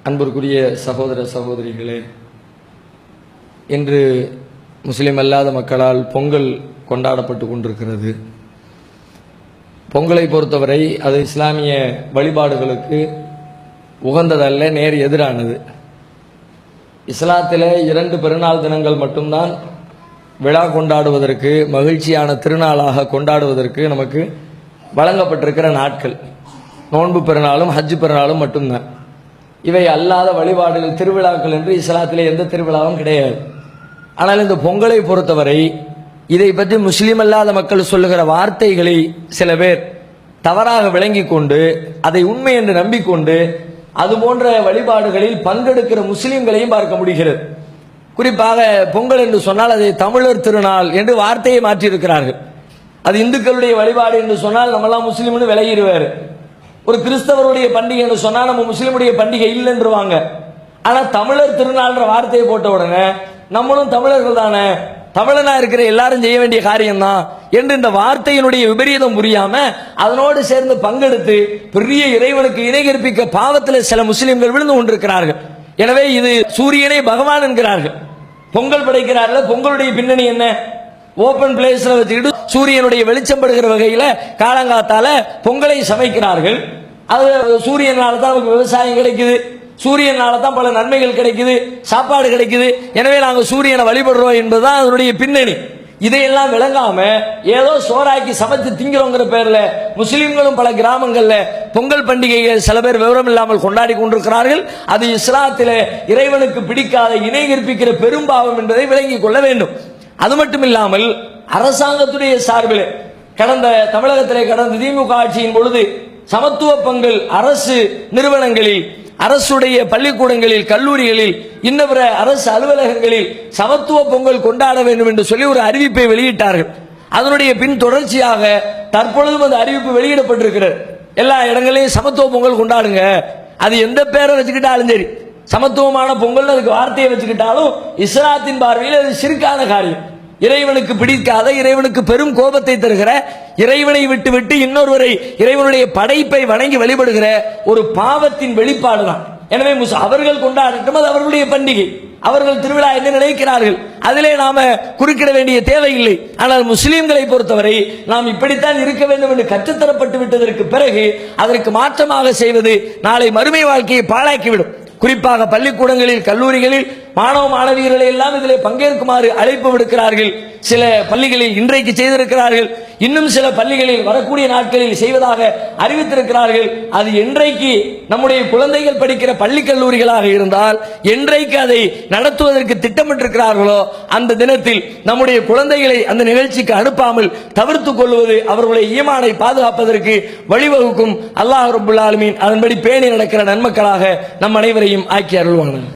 அன்பிற்குரிய சகோதர சகோதரிகளே, இன்று முஸ்லிம் அல்லாத மக்களால் பொங்கல் கொண்டாடப்பட்டு கொண்டிருக்கிறது. பொங்கலை பொறுத்தவரை அது இஸ்லாமிய வழிபாடுகளுக்கு உகந்ததல்ல, நேர் எதிரானது. இஸ்லாத்திலே 2 பெருநாள் தினங்கள் மட்டும்தான் விழா கொண்டாடுவதற்கு, மகிழ்ச்சியான திருநாளாக கொண்டாடுவதற்கு நமக்கு வழங்கப்பட்டிருக்கிற நாட்கள். நோன்பு பெருநாளும் ஹஜ் பெருநாளும் மட்டும்தான். இவை அல்லாத வழிபாடுகள், திருவிழாக்கள் என்று இஸ்லாத்திலே எந்த திருவிழாவும் கிடையாது. ஆனால் இந்த பொங்கலை பொறுத்தவரை இதை பற்றி முஸ்லீம் அல்லாத மக்கள் சொல்லுகிற வார்த்தைகளை சில பேர் தவறாக விளங்கி கொண்டு, அதை உண்மை என்று நம்பிக்கொண்டு, அது போன்ற வழிபாடுகளில் பங்கெடுக்கிற முஸ்லீம்களையும் பார்க்க முடிகிறது. குறிப்பாக பொங்கல் என்று சொன்னால் அதை தமிழர் திருநாள் என்று வார்த்தையை மாற்றியிருக்கிறார்கள். அது இந்துக்களுடைய வழிபாடு என்று சொன்னால் நம்மெல்லாம் முஸ்லீம்னு விலகிடுவார். ஒரு கிறிஸ்தவருடைய பண்டிகை என்று சொன்னால் நம்ம முஸ்லீமுடைய பண்டிகை இல்லைன்றுவாங்க. ஆனா தமிழர் திருநாள்ன்ற வார்த்தையை போட்ட உடனே நம்மளும் தமிழர்கள் தானே, தமிழனா இருக்கிற எல்லாரும் செய்ய வேண்டிய காரியம் தான் என்று இந்த வார்த்தையினுடைய விபரீதம் புரியாம அதனோடு சேர்ந்து பங்கெடுத்து பெரிய இறைவனுக்கு இணை கற்பிக்க பாவத்தில் சில முஸ்லிம்கள் விழுந்து கொண்டிருக்கிறார்கள். எனவே இது சூரியனை பகவான் என்கிறார்கள். பொங்கல் படைக்கிறார்கள். பொங்கலுடைய பின்னணி என்ன? ஓபன் பிளேஸ்ல வச்சுக்கிட்டு சூரியனுடைய வெளிச்சம் படுகிற வகையில காலங்காத்தால பொங்கலை சமைக்கிறார்கள். அது சூரியனால தான் நமக்கு விவசாயம் கிடைக்குது, சூரியனால தான் பல நன்மைகள் கிடைக்குது, சாப்பாடு கிடைக்குது. எனவே நாங்கள் சூரியனை வழிபடுறோம் என்பதுதான் அதனுடைய பின்னணி. இதையெல்லாம் விளங்காம ஏதோ சோறாக்கி சமைத்து திங்கிறோங்கிற பேர்ல முஸ்லிம்களும் பல கிராமங்கள்ல பொங்கல் பண்டிகைகள் சில பேர் விவரம் இல்லாமல் கொண்டாடி கொண்டிருக்கிறார்கள். அது இஸ்லாத்திலே இறைவனுக்கு பிடிக்காத, இணை கற்பிக்கிற பெரும்பாவம் என்பதை விளங்கிக் கொள்ள வேண்டும். அது மட்டும் இல்லாமல் அரசாங்கத்துடைய சார்பில் தமிழகத்திலே கடந்த திமுக ஆட்சியின் பொழுது சமத்துவ பொங்கல் அரசு நிறுவனங்களில், அரசுடைய பள்ளிக்கூடங்களில், கல்லூரிகளில், இன்னபிற அரசு அலுவலகங்களில் சமத்துவ பொங்கல் கொண்டாட வேண்டும் என்று சொல்லி ஒரு அறிவிப்பை வெளியிட்டார்கள். அதனுடைய பின் தொடர்ச்சியாக தற்பொழுதும் அந்த அறிவிப்பு வெளியிடப்பட்டிருக்கிறது. எல்லா இடங்களையும் சமத்துவ பொங்கல் கொண்டாடுங்க, அது எந்த பேரை வச்சுக்கிட்டாலும் சரி, சமத்துவமான பொங்கல் அதுக்கு வார்த்தையை வச்சுக்கிட்டாலும் இஸ்லாத்தின் பார்வையில் அது சிறுக்கான காரியம். இறைவனுக்கு பிடிக்காத, இறைவனுக்கு பெரும் கோபத்தை தருகிற, இறைவனை விட்டு விட்டு இன்னொருவரை இறைவனுடைய படைப்பை வணங்கி வழிபடுகிற ஒரு பாவத்தின் வெளிப்பாடு தான். எனவே அவர்கள் கொண்டாடட்டும், அது அவர்களுடைய பண்டிகை, அவர்கள் திருவிழா என்று நினைக்கிறார்கள். அதிலே நாம குறுக்கிட வேண்டிய தேவையில்லை. ஆனால் முஸ்லீம்களை பொறுத்தவரை நாம் இப்படித்தான் இருக்க வேண்டும் என்று கற்றுத்தரப்பட்டு விட்டதற்கு பிறகு அதற்கு மாற்றமாக செய்வது நாளை மறுமை வாழ்க்கையை பாழாக்கிவிடும். குறிப்பாக பள்ளிக்கூடங்களில், கல்லூரிகளில் மாணவ மாணவியர்களை எல்லாம் இதில் பங்கேற்குமாறு அழைப்பு விடுக்கிறார்கள். சில பள்ளிகளில் இன்றைக்கு செய்திருக்கிறார்கள், இன்னும் சில பள்ளிகளில் வரக்கூடிய நாட்களில் செய்வதாக அறிவித்திருக்கிறார்கள். அது என்றைக்கு நம்முடைய குழந்தைகள் படிக்கிற பள்ளி கல்லூரிகளாக இருந்தால் என்றைக்கு அதை நடத்துவதற்கு திட்டமிட்டிருக்கிறார்களோ அந்த தினத்தில் நம்முடைய குழந்தைகளை அந்த நிகழ்ச்சிக்கு அனுப்பாமல் தவிர்த்துக் கொள்வது அவர்களுடைய ஈமானை பாதுகாப்பதற்கு வழிவகுக்கும். அல்லாஹ் ரப்புல் ஆலமீன் அதன்படி பேணி நடக்கிற நன்மக்களாக நம் அனைவரையும் ஆக்கி அருள்வானாக.